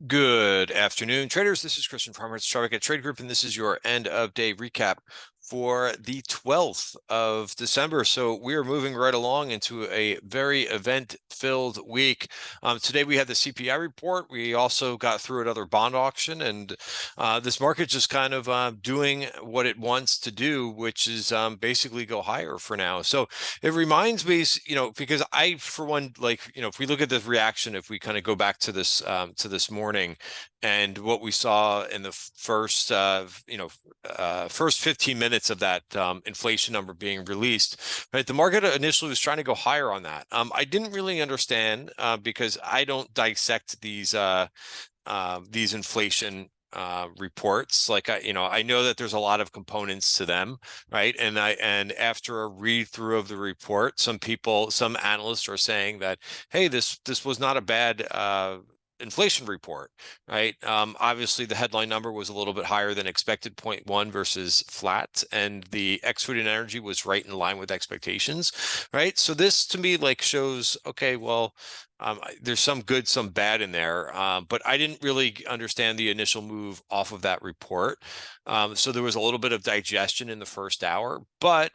Good afternoon, traders. This is Christian Farmer at Strawberry Trade Group, and this is your end of day recap for the 12th of December. So we are moving right along into a very event-filled week. Today we had the CPI report. We also got through another bond auction, and this market just kind of doing what it wants to do, which is basically go higher for now. So it reminds me, because I, for one, if we look at the reaction, if we kind of go back to this morning and what we saw in the first 15 minutes of that inflation number being released, right? The market initially was trying to go higher on that. I didn't really understand because I don't dissect these inflation reports. Like I know that there's a lot of components to them, right? And after a read through of the report, some analysts are saying that, hey, this was not a bad inflation report, right? Obviously, the headline number was a little bit higher than expected, 0.1 versus flat, and the ex-food and energy was right in line with expectations, right? So this to me shows, okay, well, there's some good, some bad in there, but I didn't really understand the initial move off of that report. So there was a little bit of digestion in the first hour, but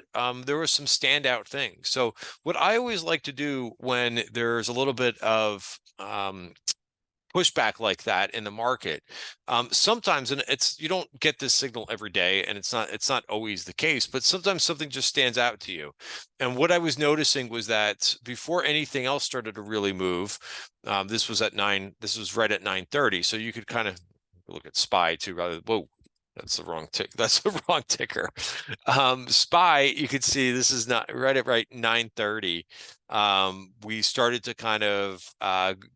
there was some standout things. So what I always like to do when there's a little bit of pushback like that in the market, sometimes, and you don't get this signal every day, and it's not always the case, but sometimes something just stands out to you. And what I was noticing was that before anything else started to really move, this was right at 9:30, so you could kind of look at SPY too, rather. Whoa, that's the wrong tick. That's the wrong ticker. SPY, you could see this is not right at 9:30. We started to kind of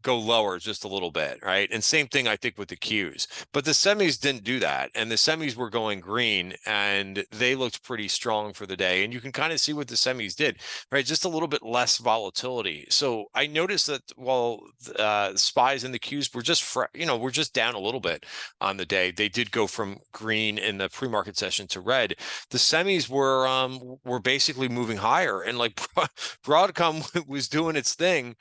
go lower just a little bit, right? And same thing, I think, with the Qs. But the semis didn't do that, and the semis were going green, and they looked pretty strong for the day. And you can kind of see what the semis did, right? Just a little bit less volatility. So I noticed that while SPYs and the Qs were we're just down a little bit on the day, they did go from green in the pre-market session to red. The semis were basically moving higher, and like Broadcom was doing its thing.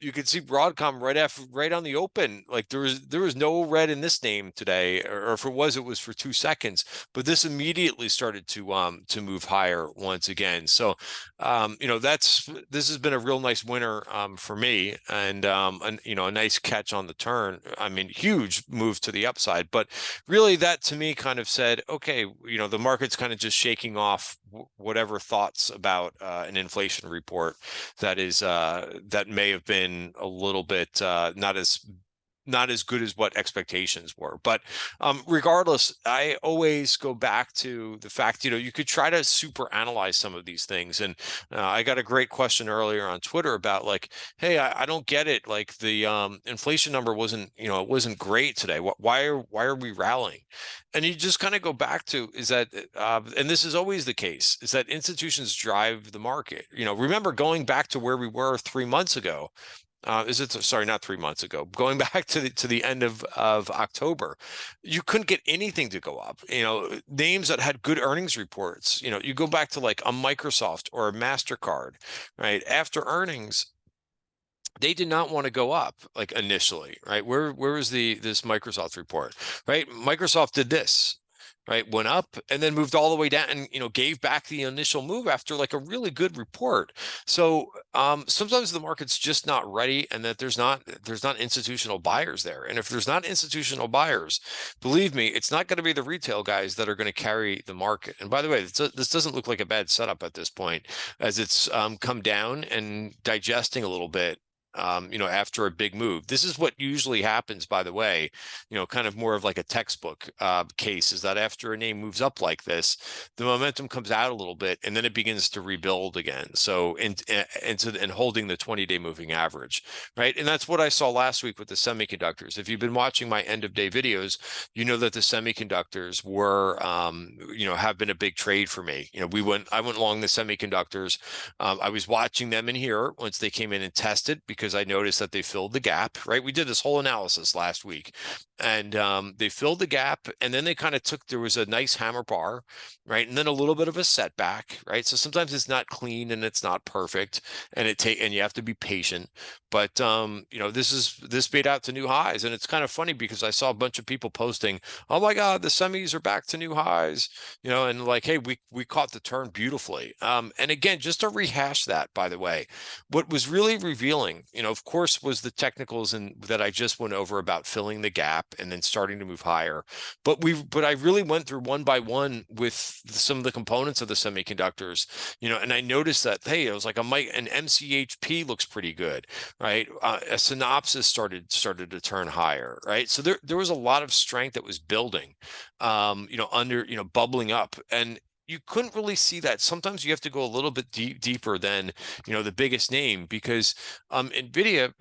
You could see Broadcom right on the open. Like there was no red in this name today, or if it was for 2 seconds. But this immediately started to move higher once again. So this has been a real nice winner for me, and a nice catch on the turn. I mean, huge move to the upside, but really that to me kind of said, okay, the market's kind of just shaking off whatever thoughts about an inflation report that may have been a little bit not as good as what expectations were. But regardless, I always go back to the fact, you could try to super analyze some of these things. And I got a great question earlier on Twitter about like, hey, I don't get it. Like the inflation number wasn't, it wasn't great today. Why are we rallying? And you just kind of go back to is that, and this is always the case, is that institutions drive the market. Remember going back to where we were 3 months ago. Sorry, not 3 months ago, going back to the end of October, you couldn't get anything to go up. Names that had good earnings reports. You go back to like a Microsoft or a MasterCard, right? After earnings, they did not want to go up like initially, right? Where was this Microsoft report, right? Microsoft did this, right? Went up and then moved all the way down, and gave back the initial move after like a really good report. So sometimes the market's just not ready, and that there's not institutional buyers there. And if there's not institutional buyers, believe me, it's not going to be the retail guys that are going to carry the market. And by the way, this doesn't look like a bad setup at this point, as it's come down and digesting a little bit. After a big move. This is what usually happens, by the way, kind of more of like a textbook case, is that after a name moves up like this, the momentum comes out a little bit and then it begins to rebuild again. So and holding the 20-day moving average, right? And that's what I saw last week with the semiconductors. If you've been watching my end of day videos, you know that the semiconductors were, have been a big trade for me. I went long the semiconductors. I was watching them in here once they came in and tested, because because I noticed that they filled the gap, right? We did this whole analysis last week, and they filled the gap, and then they kind of there was a nice hammer bar, right? And then a little bit of a setback, right? So sometimes it's not clean and it's not perfect, and and you have to be patient. But this paid out to new highs, and it's kind of funny because I saw a bunch of people posting, "Oh my God, the semis are back to new highs," and like, hey, we caught the turn beautifully. And again, just to rehash that, by the way, what was really revealing, of course, was the technicals and that I just went over about filling the gap and then starting to move higher. But I really went through one by one with some of the components of the semiconductors, and I noticed that, hey, it was like an MCHP looks pretty good, right? A synopsis started to turn higher, right? So there was a lot of strength that was building, bubbling up, and you couldn't really see that. Sometimes you have to go a little bit deeper than the biggest name, because Nvidia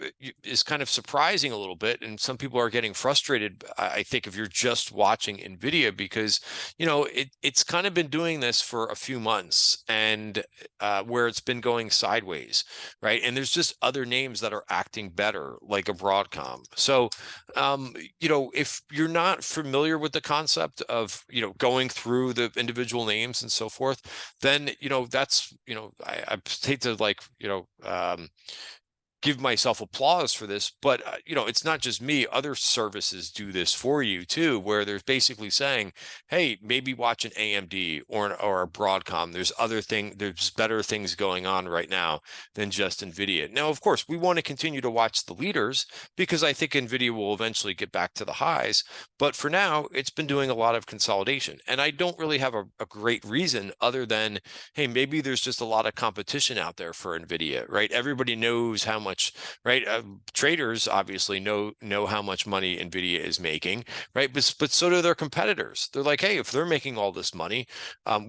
is kind of surprising a little bit, and some people are getting frustrated, I think, if you're just watching Nvidia, because it's kind of been doing this for a few months, and where it's been going sideways, right? And there's just other names that are acting better, like a Broadcom. So if you're not familiar with the concept of going through the individual names and so forth, then that's I hate to give myself applause for this, but it's not just me. Other services do this for you too, where they're basically saying, hey, maybe watch an AMD or a Broadcom. There's better things going on right now than just Nvidia. Now, of course, we want to continue to watch the leaders, because I think Nvidia will eventually get back to the highs. But for now, it's been doing a lot of consolidation, and I don't really have a great reason other than, hey, maybe there's just a lot of competition out there for Nvidia, right? Everybody knows how much, right? Traders obviously know how much money Nvidia is making, right? But so do their competitors. They're like, hey, if they're making all this money,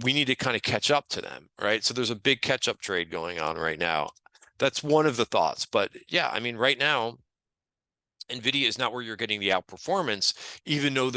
we need to kind of catch up to them, right? So there's a big catch-up trade going on right now. That's one of the thoughts. But yeah, I mean, right now, Nvidia is not where you're getting the outperformance, even though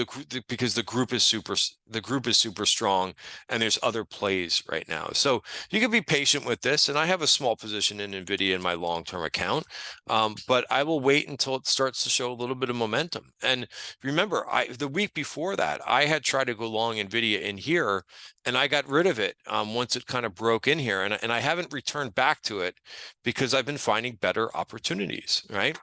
because the group is super strong, and there's other plays right now. So you can be patient with this, and I have a small position in Nvidia in my long-term account, but I will wait until it starts to show a little bit of momentum. And remember, the week before that, I had tried to go long Nvidia in here, and I got rid of it once it kind of broke in here, and I haven't returned back to it because I've been finding better opportunities, right?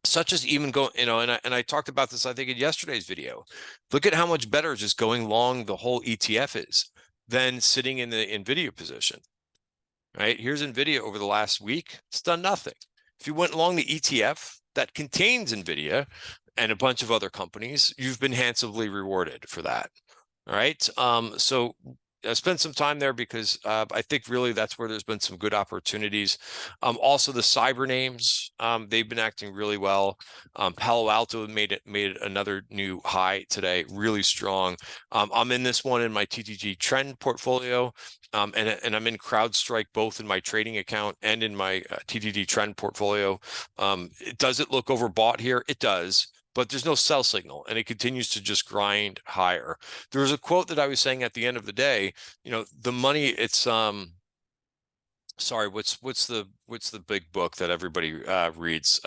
Such as even go, and I talked about this, I think, in yesterday's video. Look at how much better just going long the whole ETF is than sitting in the Nvidia position, right? Here's Nvidia over the last week. It's done nothing. If you went long the ETF that contains Nvidia and a bunch of other companies, you've been handsomely rewarded for that. All right. So I spent some time there because I think really that's where there's been some good opportunities. Also, the cyber names, they've been acting really well. Palo Alto made another new high today, really strong. I'm in this one in my TTG trend portfolio, and I'm in CrowdStrike both in my trading account and in my TTG trend portfolio. Does it look overbought here? It does. But there's no sell signal, and it continues to just grind higher. There was a quote that I was saying at the end of the day, the money, it's sorry, what's the big book that everybody reads?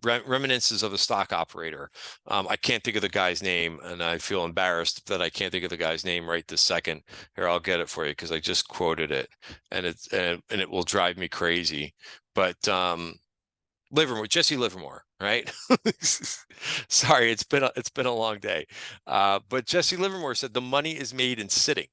Reminiscences of a Stock Operator. I can't think of the guy's name, and I feel embarrassed that I can't think of the guy's name right this second. Here, I'll get it for you because I just quoted it, and it will drive me crazy. But Jesse Livermore, right? Sorry, it's been a long day. But Jesse Livermore said the money is made in sitting,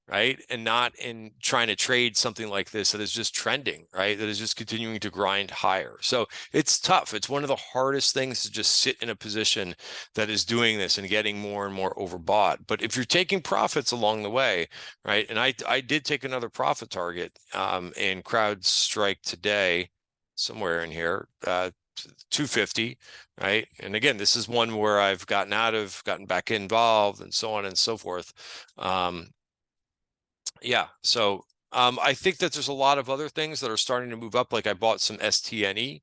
right? And not in trying to trade something like this that is just trending, right? That is just continuing to grind higher. So it's tough. It's one of the hardest things to just sit in a position that is doing this and getting more and more overbought. But if you're taking profits along the way, right? And I did take another profit target in CrowdStrike today, somewhere in here, 250, right? And again, this is one where I've gotten back involved, and so on and so forth. Yeah, so I think that there's a lot of other things that are starting to move up. Like I bought some STNE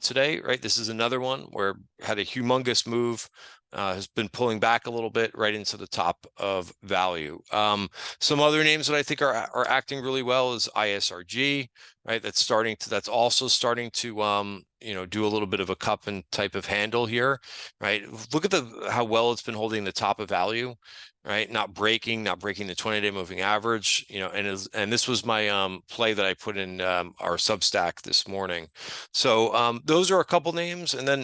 today, right? This is another one where had a humongous move, has been pulling back a little bit right into the top of value. Some other names that I think are acting really well is ISRG, right? That's also starting to do a little bit of a cup and type of handle here, right? Look at how well it's been holding the top of value, right? Not breaking the 20-day moving average, and this was my play that I put in our Substack this morning. So those are a couple names, and then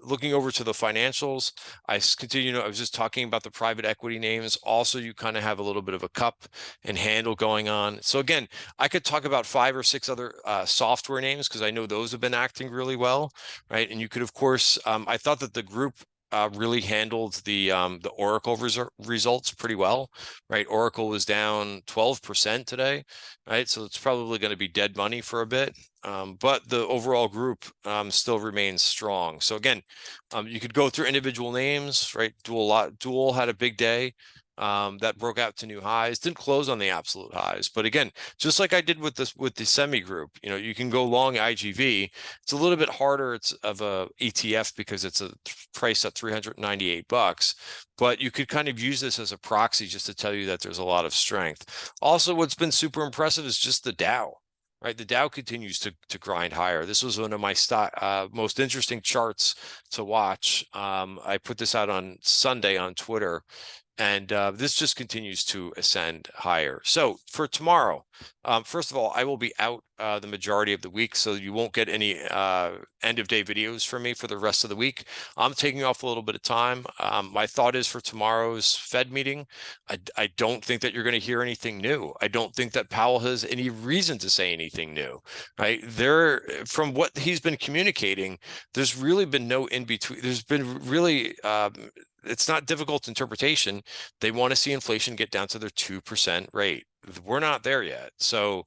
looking over to the financials, I was just talking about the private equity names. Also, you kind of have a little bit of a cup and handle going on. So again, I could talk about 5 or 6 other software names because I know those have been acting really well, right? And you could, of course, I thought that the group really handled the Oracle results pretty well, right? Oracle was down 12% today, right? So it's probably going to be dead money for a bit. But the overall group still remains strong. So again, you could go through individual names, right? Dual had a big day. That broke out to new highs, didn't close on the absolute highs, but again, just like I did with the semi group, you can go long IGV. It's a little bit harder. It's of a ETF because it's a price at $398, but you could kind of use this as a proxy just to tell you that there's a lot of strength. Also, what's been super impressive is just the Dow. Right, the Dow continues to grind higher. This was one of my most interesting charts to watch. I put this out on Sunday on Twitter, and this just continues to ascend higher. So for tomorrow, first of all, I will be out the majority of the week, so you won't get any end of day videos from me for the rest of the week. I'm taking off a little bit of time. My thought is for tomorrow's Fed meeting, I don't think that you're going to hear anything new. I don't think that Powell has any reason to say anything new, right? From what he's been communicating, there's really been no in between. There's been really it's not difficult interpretation. They want to see inflation get down to their 2% rate. We're not there yet. So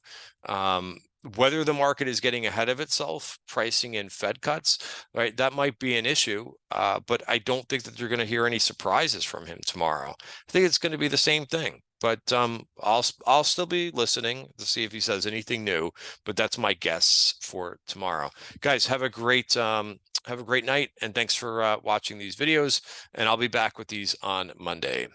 whether the market is getting ahead of itself, pricing in Fed cuts, right, that might be an issue. But I don't think that you're going to hear any surprises from him tomorrow. I think it's going to be the same thing. But I'll still be listening to see if he says anything new. But that's my guess for tomorrow. Guys, have a great night, and thanks for watching these videos. And I'll be back with these on Monday.